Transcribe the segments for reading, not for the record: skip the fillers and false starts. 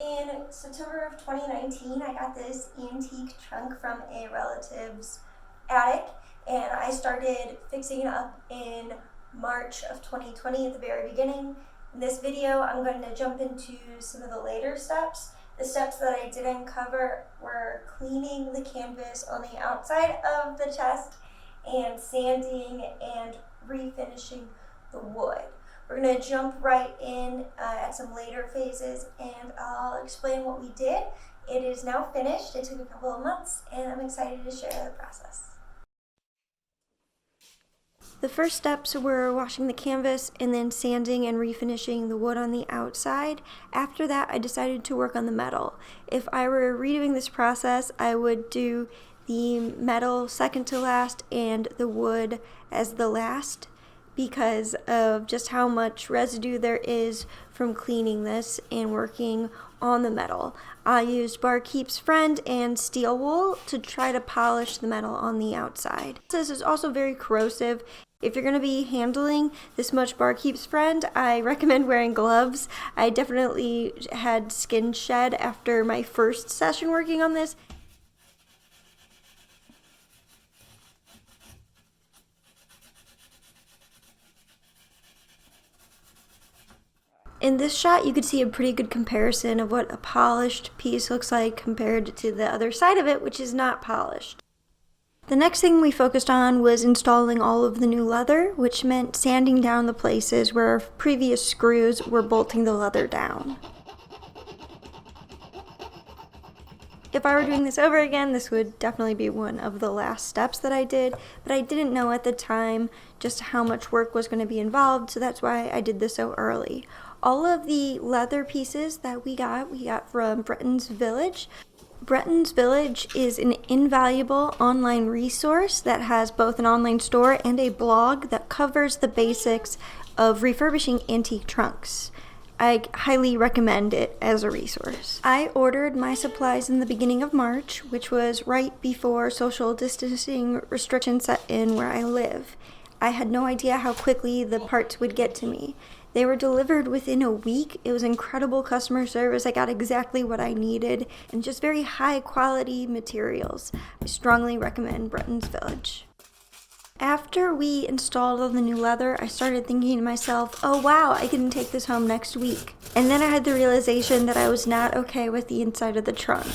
In September of 2019, I got this antique trunk from a relative's attic, and I started fixing it up in March of 2020 at the very beginning. In this video, I'm going to jump into some of the later steps. The steps that I didn't cover were cleaning the canvas on the outside of the chest and sanding and refinishing the wood. We're going to jump right in at some later phases, and I'll explain what we did. It is now finished. It took a couple of months, and I'm excited to share the process. The first steps were washing the canvas and then sanding and refinishing the wood on the outside. After that, I decided to work on the metal. If I were redoing this process, I would do the metal second to last and the wood as the last, because of just how much residue there is from cleaning this and working on the metal. I used Barkeep's Friend and steel wool to try to polish the metal on the outside. This is also very corrosive. If you're going to be handling this much Barkeep's Friend, I recommend wearing gloves. I definitely had skin shed after my first session working on this. In this shot, you could see a pretty good comparison of what a polished piece looks like compared to the other side of it, which is not polished. The next thing we focused on was installing all of the new leather, which meant sanding down the places where previous screws were bolting the leather down. If I were doing this over again, this would definitely be one of the last steps that I did, but I didn't know at the time just how much work was going to be involved, so that's why I did this so early. All of the leather pieces that we got from Bretton's Village. Bretton's Village is an invaluable online resource that has both an online store and a blog that covers the basics of refurbishing antique trunks. I highly recommend it as a resource. I ordered my supplies in the beginning of March, which was right before social distancing restrictions set in where I live. I had no idea how quickly the parts would get to me. They were delivered within a week. It was incredible customer service. I got exactly what I needed and just very high quality materials. I strongly recommend Bretton's Village. After we installed all the new leather, I started thinking to myself, oh wow, I can take this home next week. And then I had the realization that I was not okay with the inside of the trunk.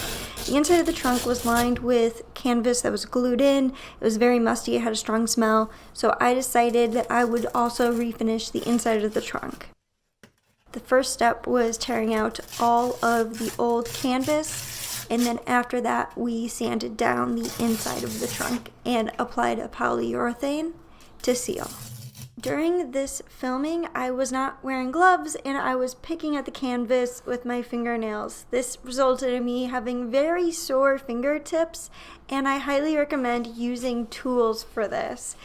The inside of the trunk was lined with canvas that was glued in. It was very musty, it had a strong smell, so I decided that I would also refinish the inside of the trunk. The first step was tearing out all of the old canvas, and then after that we sanded down the inside of the trunk and applied a polyurethane to seal. During this filming, I was not wearing gloves and I was picking at the canvas with my fingernails. This resulted in me having very sore fingertips, and I highly recommend using tools for this.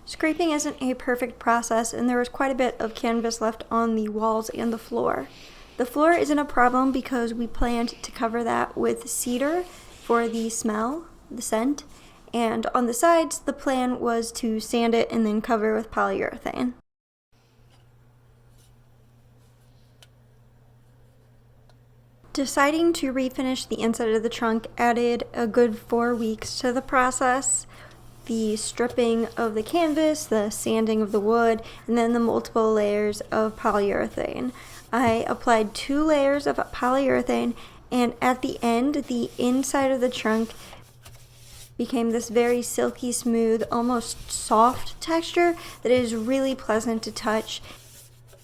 Scraping isn't a perfect process, and there was quite a bit of canvas left on the walls and the floor. The floor isn't a problem because we planned to cover that with cedar for the smell, the scent, and on the sides, the plan was to sand it and then cover with polyurethane. Deciding to refinish the inside of the trunk added a good 4 weeks to the process. The stripping of the canvas, the sanding of the wood, and then the multiple layers of polyurethane. I applied 2 layers of polyurethane, and at the end, the inside of the trunk became this very silky smooth, almost soft texture that is really pleasant to touch,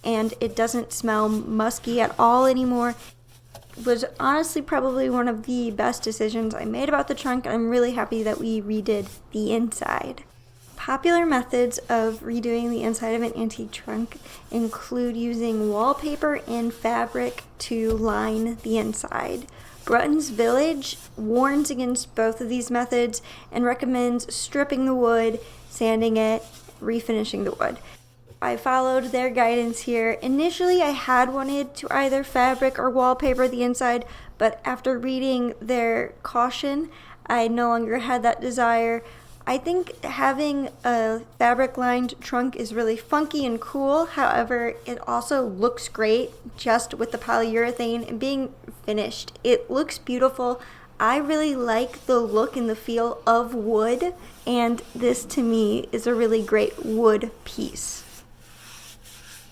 and it doesn't smell musky at all anymore. It was honestly probably one of the best decisions I made about the trunk, and I'm really happy that we redid the inside. Popular methods of redoing the inside of an antique trunk include using wallpaper and fabric to line the inside. Bretton's Village warns against both of these methods and recommends stripping the wood, sanding it, refinishing the wood. I followed their guidance here. Initially, I had wanted to either fabric or wallpaper the inside, but after reading their caution, I no longer had that desire. I think having a fabric-lined trunk is really funky and cool. However, it also looks great just with the polyurethane and being finished. It looks beautiful. I really like the look and the feel of wood, and this to me is a really great wood piece.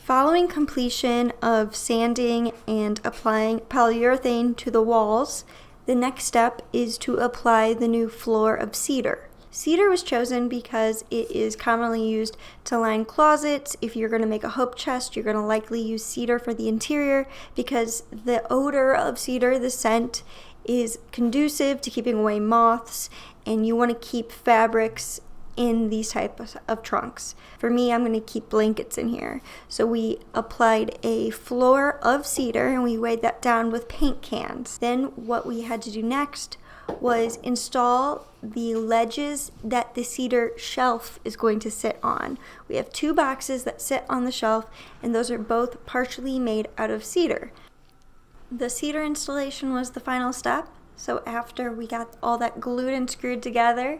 Following completion of sanding and applying polyurethane to the walls, the next step is to apply the new floor of cedar. Cedar was chosen because it is commonly used to line closets. If you're going to make a hope chest, you're going to likely use cedar for the interior because the odor of cedar, the scent, is conducive to keeping away moths, and you want to keep fabrics in these types of trunks. For me, I'm going to keep blankets in here. So we applied a floor of cedar and we weighed that down with paint cans. Then what we had to do next was install the ledges that the cedar shelf is going to sit on. We have 2 boxes that sit on the shelf, and those are both partially made out of cedar. The cedar installation was the final step, so after we got all that glued and screwed together,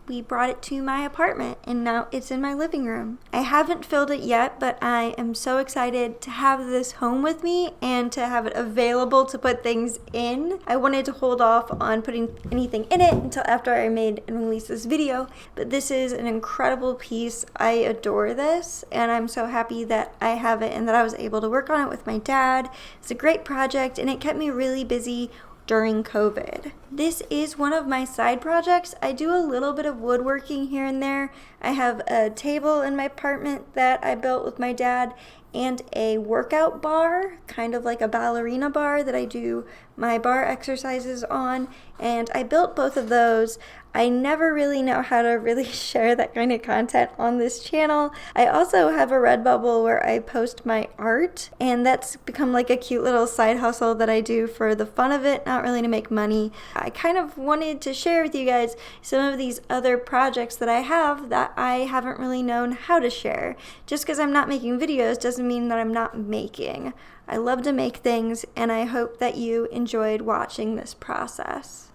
we brought it to my apartment, and now it's in my living room. I haven't filled it yet, but I am so excited to have this home with me and to have it available to put things in. I wanted to hold off on putting anything in it until after I made and released this video, but this is an incredible piece. I adore this, and I'm so happy that I have it and that I was able to work on it with my dad. It's a great project, and it kept me really busy during COVID. This is one of my side projects. I do a little bit of woodworking here and there. I have a table in my apartment that I built with my dad and a workout bar, kind of like a ballerina bar that I do my bar exercises on, and I built both of those. I never really know how to really share that kind of content on this channel. I also have a Redbubble where I post my art, and that's become like a cute little side hustle that I do for the fun of it, not really to make money. I kind of wanted to share with you guys some of these other projects that I have that I haven't really known how to share. Just because I'm not making videos doesn't mean that I'm not making. I love to make things, and I hope that you enjoyed watching this process.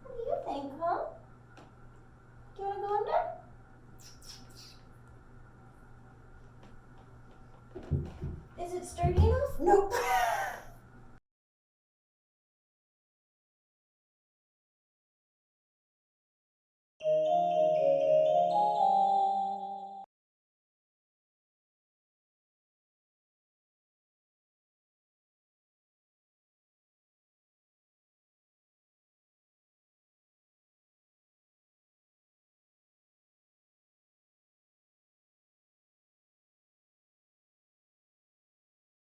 What do you think, huh? Do you want to go in there? Is it sturdy enough? Nope.